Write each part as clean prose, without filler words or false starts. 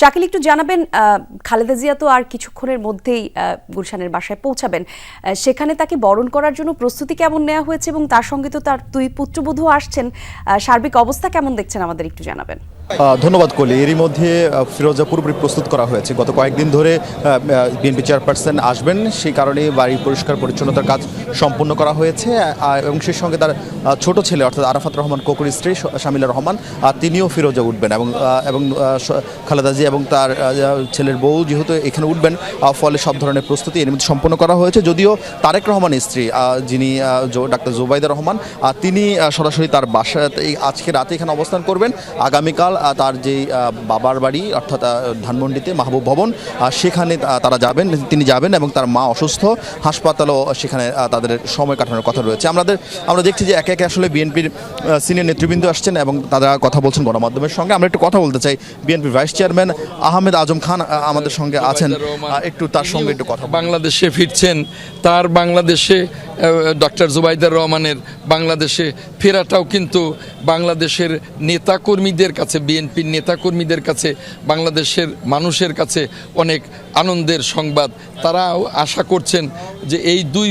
শাকিল, একটু জানাবেন, খালেদা জিয়া তো আর কিছুক্ষণের মধ্যেই গুলশানের বাসায় পৌঁছাবেন, সেখানে তাকে বরণ করার জন্য প্রস্তুতি কেমন নেওয়া হয়েছে এবং তার সঙ্গে তো তার দুই পুত্রবধূ আসছেন, সার্বিক অবস্থা কেমন দেখছেন আমাদের একটু জানাবেন। ধন্যবাদ কলি। এরই মধ্যে ফিরোজা পুরোপুরি প্রস্তুত করা হয়েছে। গত কয়েকদিন ধরে বিএনপি চেয়ারপারসন আসবেন, সেই কারণে বাড়ি পরিষ্কার পরিচ্ছন্নতার কাজ সম্পূর্ণ করা হয়েছে এবং সেই সঙ্গে তার ছোট ছেলে অর্থাৎ আরাফাত রহমান কোকুর স্ত্রী শামিলা রহমান তিনিও ফিরোজা উঠবেন এবং খালেদা জিয়া এবং তার ছেলের বউ যেহেতু এখানে উঠবেন, ফলে সব ধরনের প্রস্তুতি এর মধ্যে সম্পন্ন করা হয়েছে। যদিও তারেক রহমানের স্ত্রী যিনি ডাক্তার জুবাইদা রহমান, তিনি সরাসরি তার বাসাতে আজকে রাতে এখানে অবস্থান করবেন। আগামীকাল তার যে বাবার বাড়ি অর্থাৎ ধানমন্ডিতে মাহবুব ভবন, সেখানে তিনি যাবেন এবং তার মা অসুস্থ, হাসপাতালও সেখানে তাদের সময় কাটানোর কথা রয়েছে। আমরা দেখছি যে একে একে আসলে বিএনপির সিনিয়র নেতৃবৃন্দ আসছেন এবং তারা কথা বলছেন গণমাধ্যমের সঙ্গে। আমরা একটু কথা বলতে চাই, বিএনপির ভাইস চেয়ারম্যান আহমেদ আজম খান আমাদের সঙ্গে আছেন, একটু তার সঙ্গে একটু কথা। বাংলাদেশে ফিরছেন, তার বাংলাদেশে ডক্টর জুবাইদার রহমানের বাংলাদেশে ফেরাটাও কিন্তু বাংলাদেশের নেতাকর্মীদের কাছে, বিএনপির নেতাকর্মীদের কাছে, বাংলাদেশের মানুষের কাছে অনেক আনন্দের সংবাদ। তারাও আশা করছেন যে এই দুই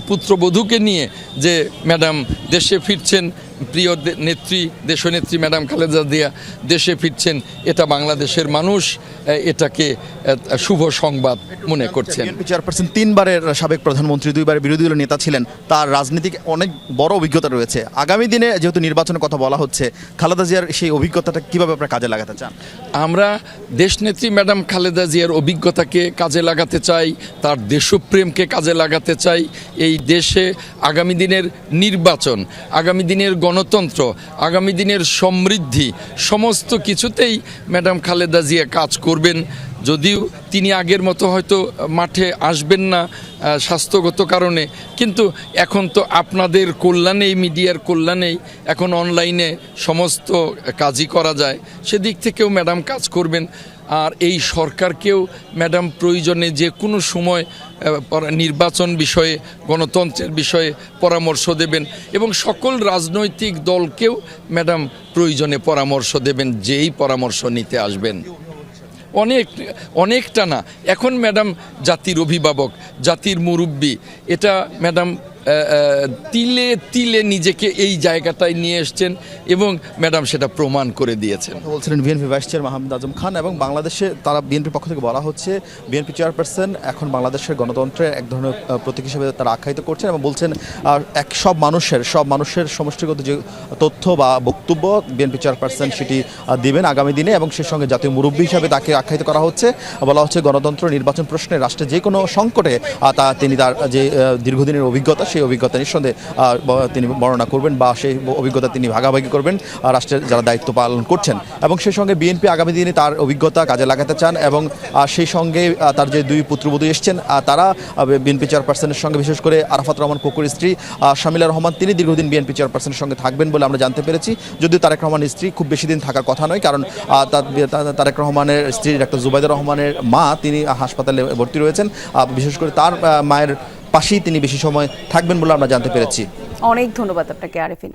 পুত্রবধূকে নিয়ে যে ম্যাডাম দেশে ফিরছেন, প্রিয় নেত্রী দেশনেত্রী ম্যাডাম খালেদা জিয়া দেশে ফিরছেন, এটা বাংলাদেশের মানুষ এটাকে শুভ সংবাদ মনে করছেন। বিএনপি চেয়ারপারসন তিনবারের সাবেক প্রধানমন্ত্রী, দুইবার বিরোধী দলের নেতা ছিলেন, তার রাজনীতিক অনেক বড় অভিজ্ঞতা রয়েছে। আগামী দিনে যেহেতু নির্বাচনের কথা বলা হচ্ছে, খালেদা জিয়ার সেই অভিজ্ঞতাটা কীভাবে আপনারা কাজে লাগাতে চান? আমরা দেশনেত্রী ম্যাডাম খালেদা জিয়ার অভিজ্ঞতাকে কাজে লাগাতে চাই, তার দেশপ্রেমকে কাজে লাগাতে চাই। এই দেশে আগামী দিনের নির্বাচন, আগামী দিনের গণতন্ত্র, আগামী দিনের সমৃদ্ধি, সমস্ত কিছুতেই ম্যাডাম খালেদা জিয়া কাজ করবেন। যদিও তিনি আগের মতো হয়তো মাঠে আসবেন না স্বাস্থ্যগত কারণে, কিন্তু এখন তো আপনাদের কল্যাণেই, মিডিয়ার কল্যাণেই এখন অনলাইনে সমস্ত কাজই করা যায়, সেদিক থেকেও ম্যাডাম কাজ করবেন। আর এই সরকারকেও ম্যাডাম প্রয়োজনে যে কোনো সময় নির্বাচন বিষয়ে, গণতন্ত্রের বিষয়ে পরামর্শ দেবেন এবং সকল রাজনৈতিক দলকেও ম্যাডাম প্রয়োজনে পরামর্শ দেবেন, যেই পরামর্শ নিতে আসবেন। অনেকটা না, এখন ম্যাডাম জাতির অভিভাবক, জাতির মুরব্বী, এটা ম্যাডাম তিলে তিলে নিজেকে এই জায়গাটায় নিয়ে এসছেন এবং ম্যাডাম সেটা প্রমাণ করে দিয়েছেন। বলছিলেন BNP vice chairman Ahmed Azam Khan. এবং বাংলাদেশে তারা বিএনপির পক্ষ থেকে বলা হচ্ছে, বিএনপি চেয়ারপারসন এখন বাংলাদেশের গণতন্ত্রের এক ধরনের প্রতীক হিসেবে তারা আখ্যায়িত করছেন এবং বলছেন সব মানুষের সমষ্টিগত যে তথ্য বা বক্তব্য বিএনপি চেয়ারপারসন সেটি দিবেন আগামী দিনে, এবং সেই সঙ্গে জাতীয় মুরব্বী হিসাবে তাকে আখ্যায়িত করা হচ্ছে। বলা হচ্ছে গণতন্ত্র, নির্বাচন প্রশ্নে রাষ্ট্রের যে কোনো সংকটে তিনি তার যে দীর্ঘদিনের অভিজ্ঞতা, সেই অভিজ্ঞতা নিঃসন্দেহে তিনি বর্ণনা করবেন বা সেই অভিজ্ঞতা তিনি ভাগাভাগি করবেন রাষ্ট্রের যারা দায়িত্ব পালন করছেন। এবং সেই সঙ্গে বিএনপি আগামী দিনে তার অভিজ্ঞতা কাজে লাগাতে চান এবং সেই সঙ্গে তার যে দুই পুত্রবধূ এসছেন, তারা বিএনপি চেয়ারপারসনের সঙ্গে, বিশেষ করে আরাফাত রহমান কোকুর স্ত্রী শামিলা রহমান, তিনি দীর্ঘদিন বিএনপি চেয়ারপারসনের সঙ্গে থাকবেন বলে আমরা জানতে পেরেছি। যদিও তারেক রহমানের স্ত্রী খুব বেশি দিন থাকার কথা নয়, কারণ তারেক রহমানের স্ত্রী ডাক্তার জুবাইদা রহমানের মা, তিনি হাসপাতালে ভর্তি রয়েছেন। বিশেষ করে তার মায়ের পাশেই তিনি বেশি সময় থাকবেন বলে আমরা জানতে পেরেছি। অনেক ধন্যবাদ আপনাকে আরেফিন।